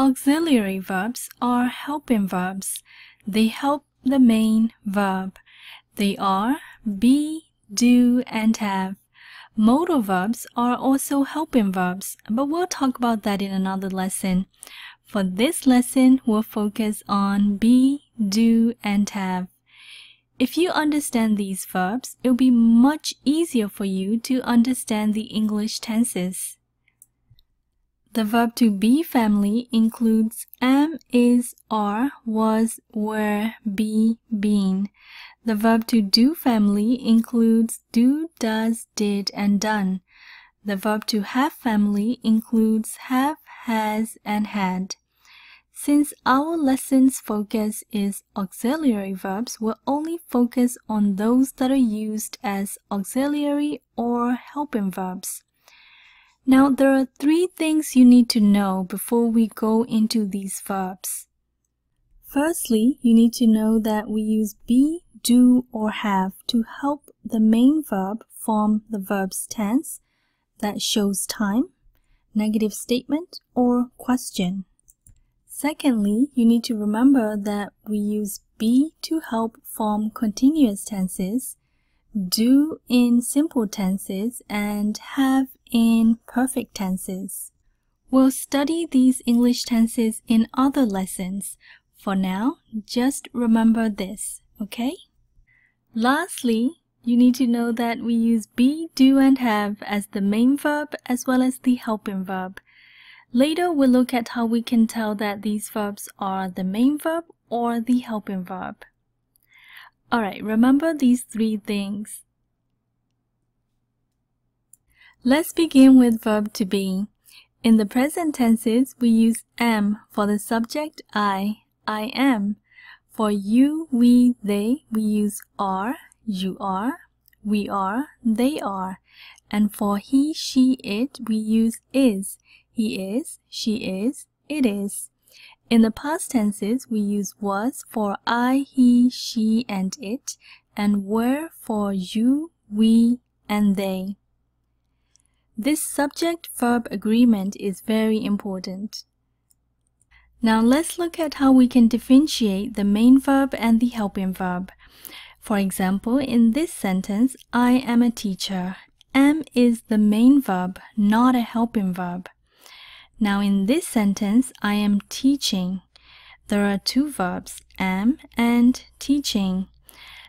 Auxiliary verbs are helping verbs. They help the main verb. They are be, do, and have. Modal verbs are also helping verbs, but we'll talk about that in another lesson. For this lesson, we'll focus on be, do, and have. If you understand these verbs, it'll be much easier for you to understand the English tenses. The verb to be family includes am, is, are, was, were, be, been. The verb to do family includes do, does, did, and done. The verb to have family includes have, has, and had. Since our lesson's focus is auxiliary verbs, we'll only focus on those that are used as auxiliary or helping verbs. Now, there are 3 things you need to know before we go into these verbs. Firstly, you need to know that we use be, do, or have to help the main verb form the verb's tense that shows time, negative statement, or question. Secondly, you need to remember that we use be to help form continuous tenses, do in simple tenses, and have in perfect tenses. We'll study these English tenses in other lessons. For now, just remember this, okay? Lastly, you need to know that we use be, do, and have as the main verb as well as the helping verb. Later, we'll look at how we can tell that these verbs are the main verb or the helping verb. Alright, remember these 3 things. Let's begin with verb to be. In the present tenses, we use am for the subject I am. For you, we, they, we use are, you are, we are, they are. And for he, she, it, we use is. He is, she is, it is. In the past tenses, we use was for I, he, she, and it, and were for you, we, and they. This subject-verb agreement is very important. Now let's look at how we can differentiate the main verb and the helping verb. For example, in this sentence, I am a teacher. Am is the main verb, not a helping verb. Now in this sentence, I am teaching. There are 2 verbs, am and teaching.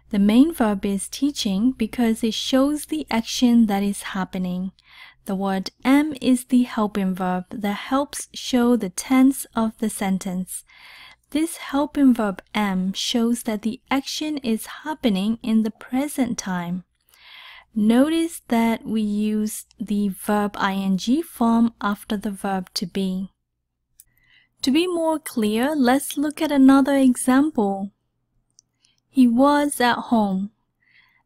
The main verb is teaching because it shows the action that is happening. The word am is the helping verb that helps show the tense of the sentence. This helping verb am shows that the action is happening in the present time. Notice that we use the verb ing form after the verb to be. To be more clear, let's look at another example. He was at home.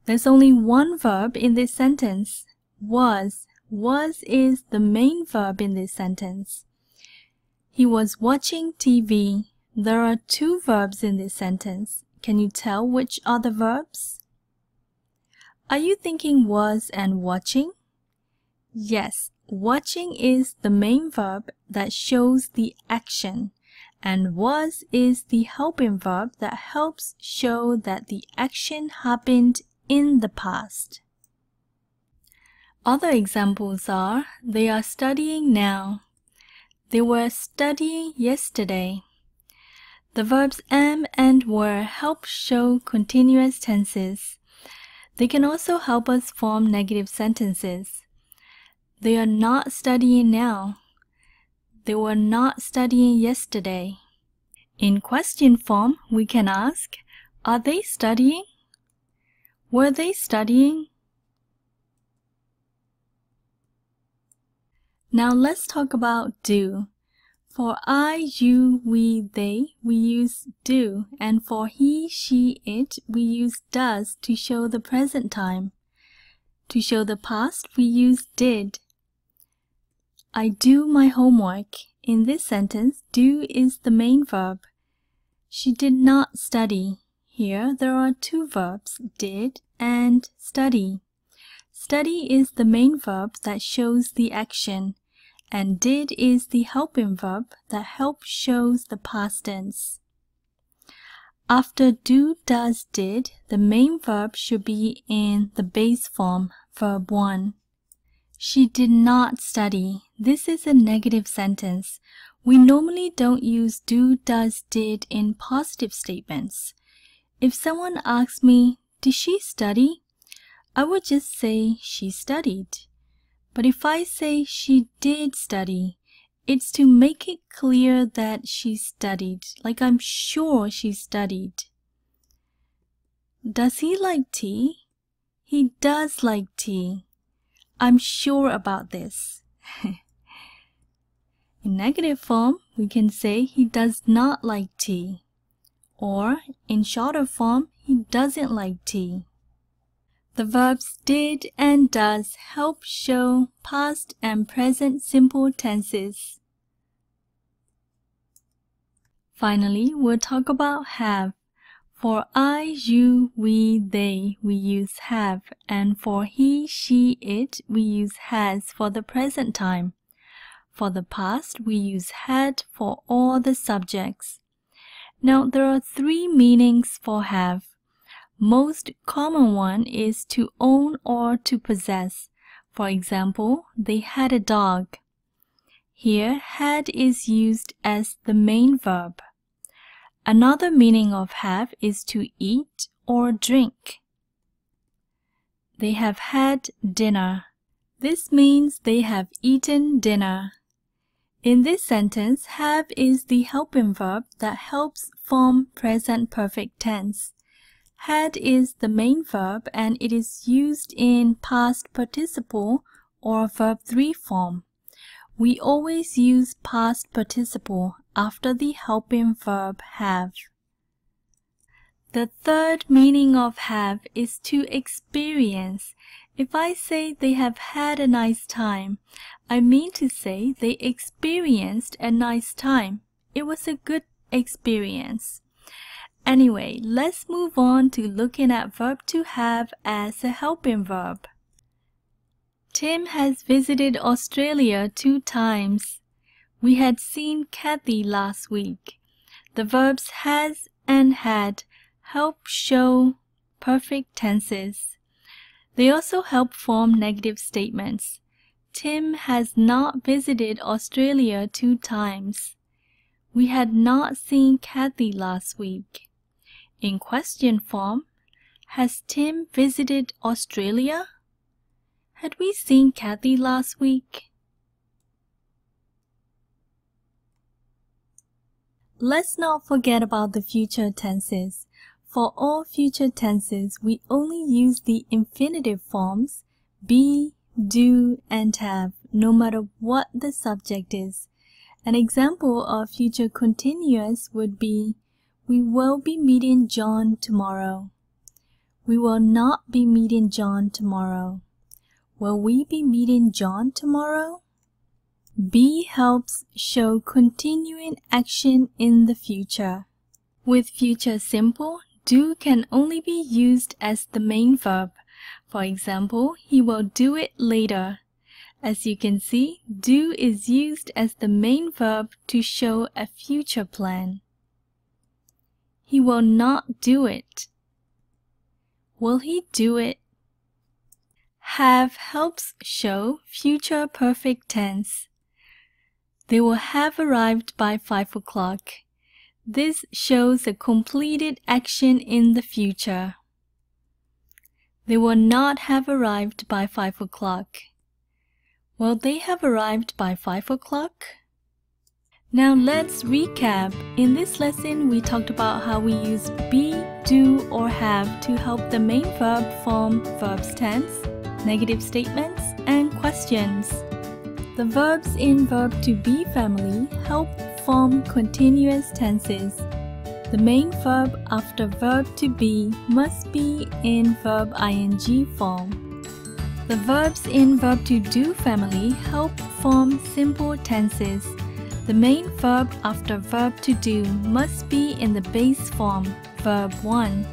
There's only one verb in this sentence, was. Was is the main verb in this sentence. He was watching TV. There are 2 verbs in this sentence. Can you tell which are the verbs? Are you thinking was and watching? Yes, watching is the main verb that shows the action, and was is the helping verb that helps show that the action happened in the past. Other examples are, they are studying now. They were studying yesterday. The verbs am and were help show continuous tenses. They can also help us form negative sentences. They are not studying now. They were not studying yesterday. In question form, we can ask, are they studying? Were they studying? Now let's talk about do. For I, you, we, they, we use do, and for he, she, it, we use does to show the present time. To show the past, we use did. I do my homework. In this sentence, do is the main verb. She did not study. Here, there are 2 verbs, did and study. Study is the main verb that shows the action, and did is the helping verb that helps shows the past tense. After do, does, did, the main verb should be in the base form, verb 1. She did not study. This is a negative sentence. We normally don't use do, does, did in positive statements. If someone asks me, did she study? I would just say she studied. But if I say she did study, it's to make it clear that she studied, like I'm sure she studied. Does he like tea? He does like tea. I'm sure about this. In negative form, we can say he does not like tea. Or, in shorter form, he doesn't like tea. The verbs did and does help show past and present simple tenses. Finally, we'll talk about have. For I, you, we, they, we use have, and for he, she, it, we use has for the present time. For the past, we use had for all the subjects. Now, there are 3 meanings for have. Most common one is to own or to possess. For example, they had a dog. Here, had is used as the main verb. Another meaning of have is to eat or drink. They have had dinner. This means they have eaten dinner. In this sentence, have is the helping verb that helps form present perfect tense. Had is the main verb and it is used in past participle or verb 3 form. We always use past participle after the helping verb have. The third meaning of have is to experience. If I say they have had a nice time, I mean to say they experienced a nice time. It was a good experience. Anyway, let's move on to looking at verb to have as a helping verb. Tim has visited Australia 2 times. We had seen Kathy last week. The verbs has and had help show perfect tenses. They also help form negative statements. Tim has not visited Australia 2 times. We had not seen Kathy last week. In question form, has Tim visited Australia? Had we seen Kathy last week? Let's not forget about the future tenses. For all future tenses, we only use the infinitive forms be, do, and have, no matter what the subject is. An example of future continuous would be, we will be meeting John tomorrow. We will not be meeting John tomorrow. Will we be meeting John tomorrow? Be helps show continuing action in the future. With future simple, do can only be used as the main verb. For example, he will do it later. As you can see, do is used as the main verb to show a future plan. He will not do it. Will he do it? Have helps show future perfect tense. They will have arrived by 5 o'clock. This shows a completed action in the future. They will not have arrived by 5 o'clock. Will they have arrived by 5 o'clock? Now let's recap. In this lesson, we talked about how we use be, do, or have to help the main verb form verbs tense, negative statements, and questions. The verbs in verb to be family help form continuous tenses. The main verb after verb to be must be in verb ing form. The verbs in verb to do family help form simple tenses. The main verb after verb to do must be in the base form, verb 1.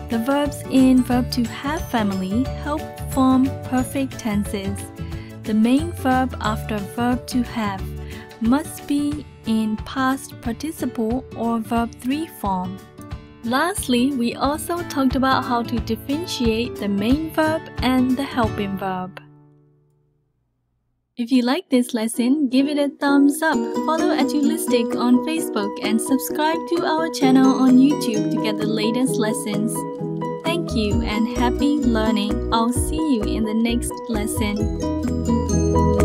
The verbs in verb to have family help form perfect tenses. the main verb after verb to have must be in past participle or verb 3 form. Lastly, we also talked about how to differentiate the main verb and the helping verb. If you like this lesson, give it a thumbs up, follow Edulistic on Facebook, and subscribe to our channel on YouTube to get the latest lessons. Thank you and happy learning. I'll see you in the next lesson.